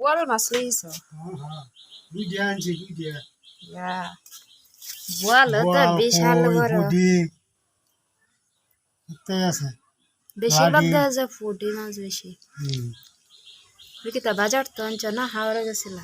বোয়াল মাছ লইছো? দুইটা আনছি দুইটা। বোয়াল তো বিশাল বড়। আছে বেশিরভাগ দেখা যায় ফুটি মাছ বেশি। বিকিতা বাজার তো আনছো না, হাওড়া গেছিল?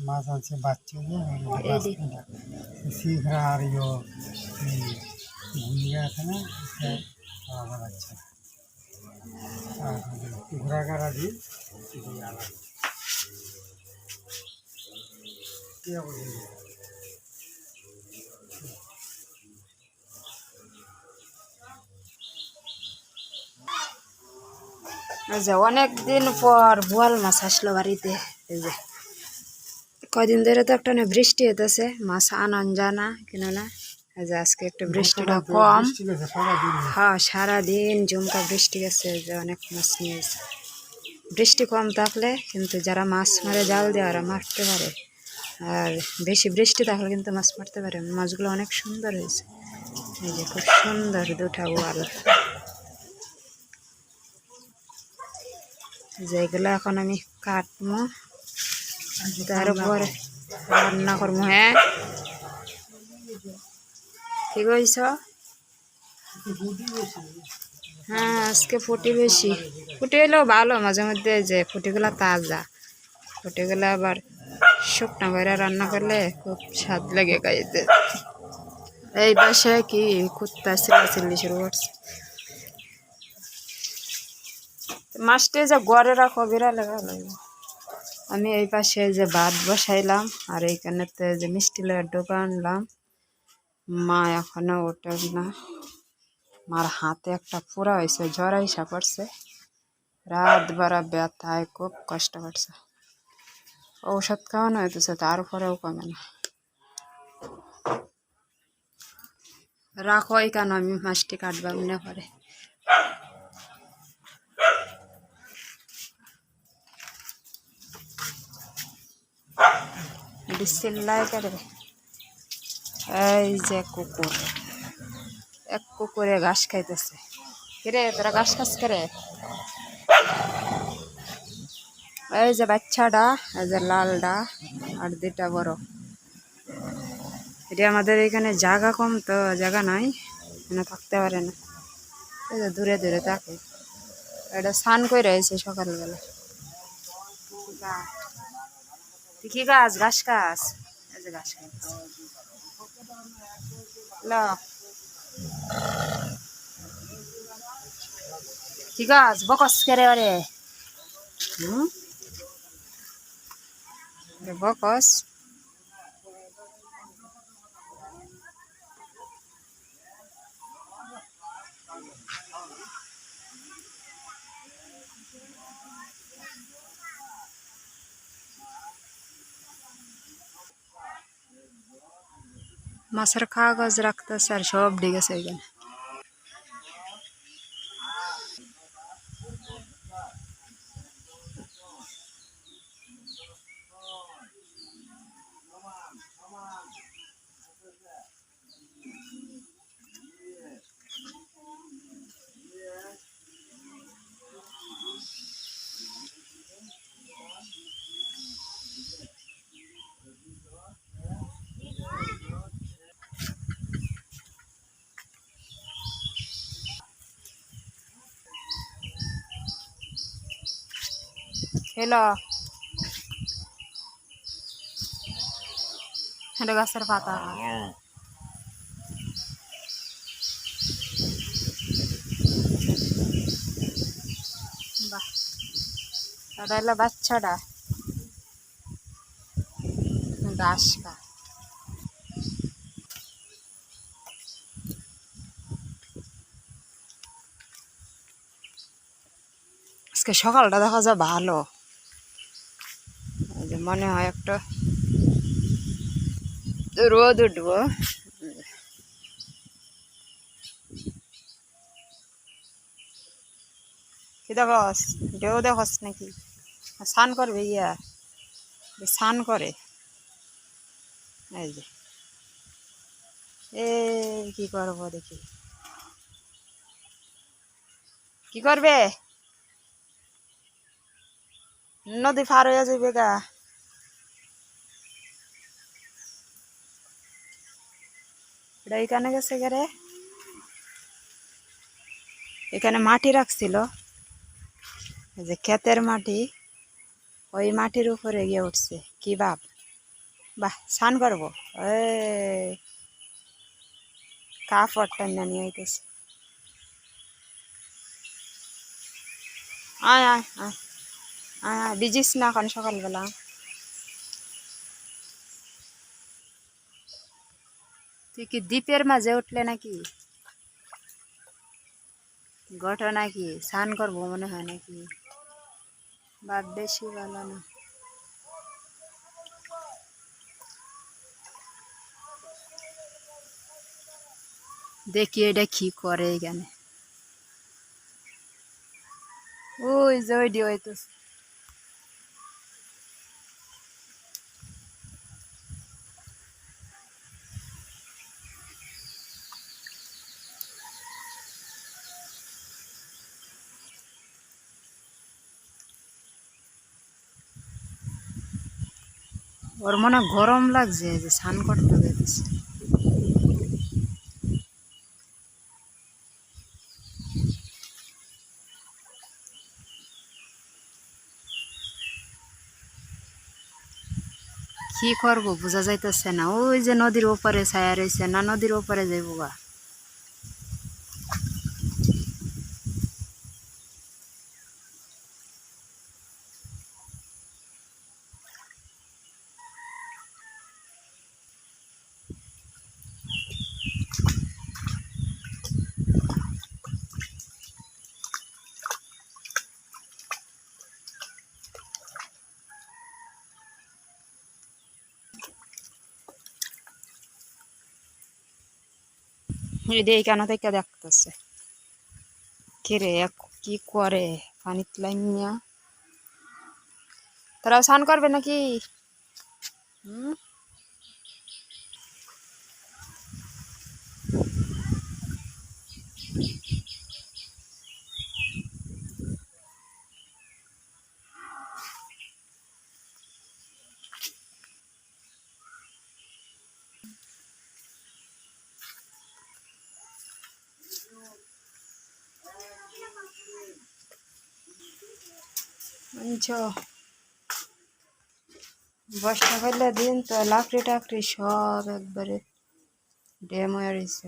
মাছ আছে বাচ্চা এইদি শিখরা আর ভুলিয়া আছে না বাচ্চা ঘোরা কারা দিই এই যে অনেক দিন পর বোয়াল মাছ আসলো বাড়িতে। এই যে কয়দিন ধরে তো একটা বৃষ্টি হইতেছে, মাছ আনন জানা কিনো না। এই যে আজকে একটু বৃষ্টিটা কম। হ্যাঁ, সারাদিন ঝুমকা বৃষ্টি গেছে, যে অনেক মাছ নিয়েছে। বৃষ্টি কম থাকলে কিন্তু যারা মাছ মারে জাল দিয়ে ওরা মারতে পারে, আর বেশি বৃষ্টি থাকলে কিন্তু মাছ মারতে পারে। মাছগুলো অনেক সুন্দর হয়েছে। এই যে খুব সুন্দর দুটা বোয়াল, যেগুলো এখন আমি কাটবো, তারপরে রান্না করবো। হ্যাঁ, কি কইছ? হ্যাঁ, আজকে ফুটি বেশি। ফুটি হলেও ভালো, মাঝে মধ্যে যে ফুটিগুলা তাজা, ফুটিগুলো আবার শুকনা করে রান্না করলে খুব স্বাদ লাগে খাইতে। এই পাশে কি কুত্তা চিল্লাচিল্লি শুরু করছে। মাছটা যে গড়ে রাখো বিড়ালে ভালো। আমি এই পাশে যে ভাত বসাইলাম, আর এইখানে যে মিষ্টি লাড্ডু আনলাম। মা এখনো ওঠে না। মার হাতে একটা পুরা হয়েছে, জ্বর আইসা পড়ছে, রাত বারা ব্যথায় খুব কষ্ট করছে। ঔষধ খাওয়ানো হইতেছে, তারপরেও কমে না। রাখো কেন, আমি মাছটি কাটবা মনে করে। চিল্লাই করে। এই যে কুকুর, এক কুকুরে ঘাস খাইতেছে। কিরে তোরা ঘাস খাস করে? এই যে বাচ্চাটা, এই যে লালটা, আর দুটা বড়। এটা আমাদের এখানে জায়গা কম, তো জায়গা নাই, এখানে থাকতে পারে না। এই যে দূরে দূরে থাকে। এটা স্নান করে রয়েছে সকালবেলা। তুই কি গাছ ঘাস খাস? এই যে ঘাস খাস। কি গাছ বকস করে ওরে? বকস মাছের কাগজ রাখতেছে, আর সব ডিগেছে এখানে। হ্যালো, এটা গাছের পাতা। বাহ, এটা হলো বাচ্চাটা ঘাস খায়। আজকে সকালটা দেখা যায় ভালো, এই যে মনে হয় একটা রোদ উঠবো। কি দেখস, ঢেউ দেখস নাকি? স্নান করবে, স্নান করে। এই যে কি করবো দেখি, কি করবে? নদী পার হয়ে যাবে গা। এটা এখানে গেছে গেরে, এখানে মাটি রাখছিল, এই যে ক্ষেতের মাটি, ওই মাটির উপরে গিয়ে উঠছে। কি ভাব, বাহ, স্নান করবো। এই কাপড়টা নিয়ে আইতেছে। আয় আয় আয় আয় আয়, ভিজিস না এখন সকালবেলা। তুই কি দ্বীপের মাঝে উঠলে নাকি? ঘটনা কি, স্নান করবো মনে হয় নাকি? বাপ বেশি ভালো না। দেখি এটা কি করে এখানে। ওই যে ওইডি হইতেছে। ওর মনে হয় গরম লাগছে যে স্নান করতে যেতেছে। কি করবো বোঝা যাইতেছে না। ওই যে নদীর ওপারে ছায়া রয়েছে, না নদীর ওপারে যাইবো গা। এই কেন থেকে দেখতেছে রে, কি করে পানিত লাইনিয়া। তোরাও স্নান করবে নাকি? হুম, আচ্ছা। বর্ষা হইলে দিন তো লাকড়ি টাকড়ি সব একবারে ড্যাম হয়ে রয়েছে।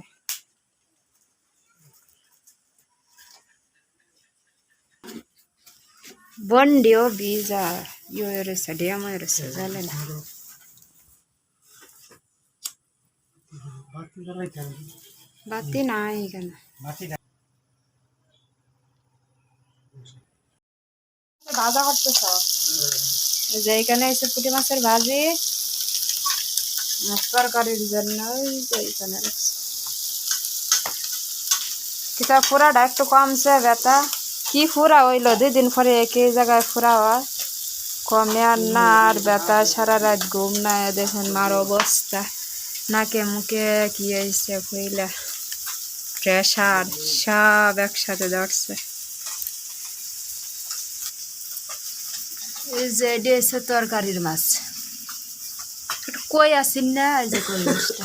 বন্ডিও বীজ আর ইয়ে হয়ে রয়েছে, ড্যাম হয়ে রয়েছে, জানে না। বাতি জ্বালাইতে হবে। বাতি নাই এখানে। বাতি ভাজা করতেছ? যে এখানে এসে পুঁটি মাছের ভাজি তরকারির জন্য ওই যে এখানে রাখছি। কিতা ফুরাটা একটু কমছে ব্যথা। কি ফুরা হইলো 2 দিন পরে একই জায়গায় ফুরা হয়, কমে আর না। আর ব্যথা, সারা রাত ঘুম নাই। দেখেন মার অবস্থা, নাকে মুখে কি হয়েছে কইলা, প্রেশার সব একসাথে ধরছে। এই যে এটি হচ্ছে তরকারির মাছ। কই আসিন না, এই যে কই মাছটা।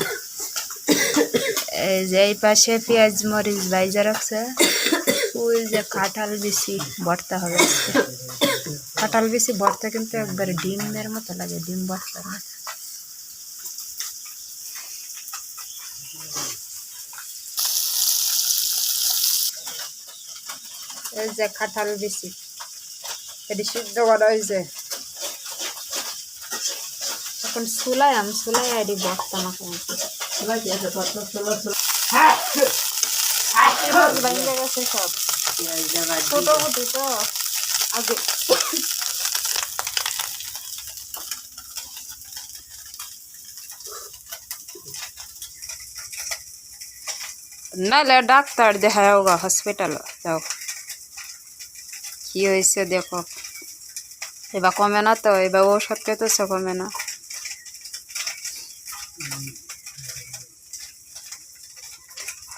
এই যে এই পাশে পেঁয়াজ মরিচ ভাইজা রাখছে। ওই যে কাঁঠাল বিচি ভর্তা হবে আজকে। কাঁঠাল বিচি ভর্তা কিন্তু একবার ডিমের মতো লাগে, ডিম ভর্তার মতো। এই যে কাঁঠাল বিচি, এটি সিদ্ধ করা হয়েছে। এখন চুলাই এটি ভর্তা মাখা ভেঙে গেছে সব, ছোট কুটি তো আগে। নাহলে ডাক্তার দেখায় গা, হসপিটাল যাও। কি হয়েছে দেখো, এবার কমে না তো, এবার ওষুধ খেতেছে কমে না।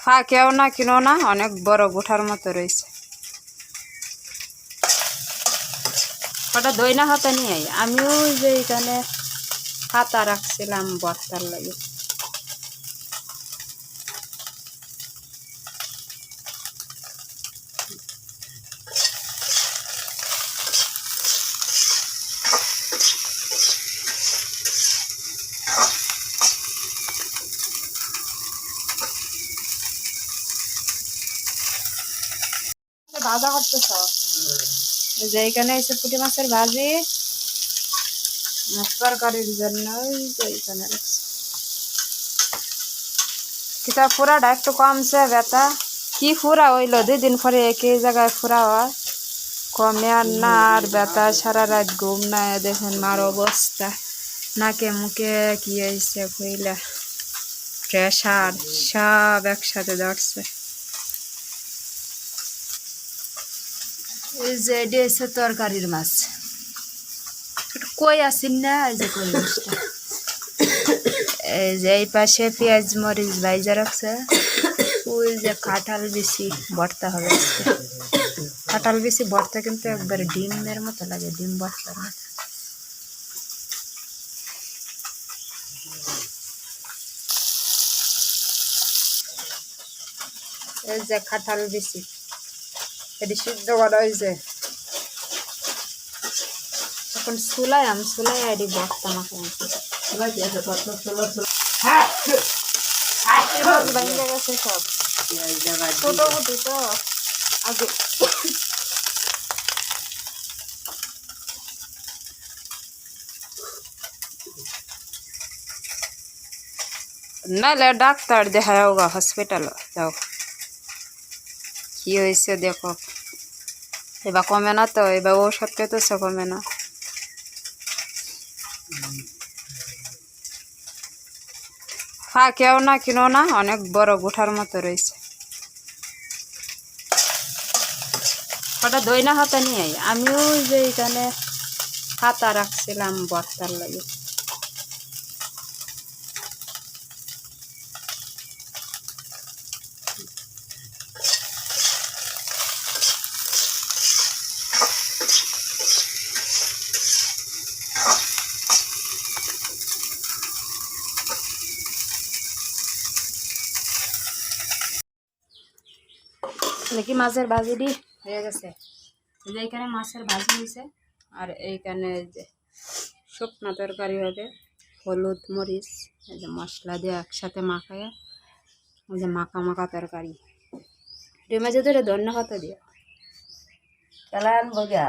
হ্যাঁ, কেউ না কিনো না, অনেক বড় গুঠার মতো রয়েছে। ওটা দইনা হাতা নিয়ে আই আমিও যে এখানে হাতা রাখছিলাম বর্তার লাগে। ভাজা করতেছ যে এখানে এসে পুঁটি মাছের ভাজি তরকারির জন্য এখানে কিতা ফুরাটা একটু কমছে ব্যথা কি ফুরা হইলো 2 দিন পরে একই জায়গায় ফুরা হয় কমে আর না আর ব্যথা সারা রাত ঘুম নাই দেখেন মার অবস্থা নাকে মুখে কি হয়েছে কইলা প্রেশার সব একসাথে ধরছে। এই যে এটা হচ্ছে তরকারির মাছ কই আসিন না এই যে কই মাছটা এই যে এই পাশে পেঁয়াজ মরিচ ভাইজা রাখছে ওই যে কাঁঠাল বেশি ভর্তা হবে কাঁঠাল বেশি ভর্তা কিন্তু একবার ডিমের মতো লাগে ডিম ভর্তার মতো। এই যে কাঁঠাল বেশি এটি সিদ্ধ করা হয়েছে এখন চুলাই এটি ভর্তা মাখা ভেঙে গেছে সব ছোট কুটি তো আগে নাহলে ডাক্তার দেখায় হোগা হসপিটাল যাও কি হয়েছে দেখো এবার কমে না তো এবার ওষুধ খেতেছে কমে না। কেউ না কিনো না অনেক বড় গুঠার মতো রয়েছে ওটা দইনা হাতা নিয়ে আই আমিও যে এখানে হাতা রাখছিলাম বর্তার লাগে। দেখি মাছের ভাজিটি হয়ে গেছে এই যে এখানে মাছের ভাজি হয়েছে আর এইখানে যে শুকনা তরকারি হবে হলুদ মরিচ এই যে মশলা দিয়ে একসাথে মাখায় ওই যে মাখা মাখা তরকারি ডিমের ভিতরে ধন্য পাতা দিয়ে চালান বগে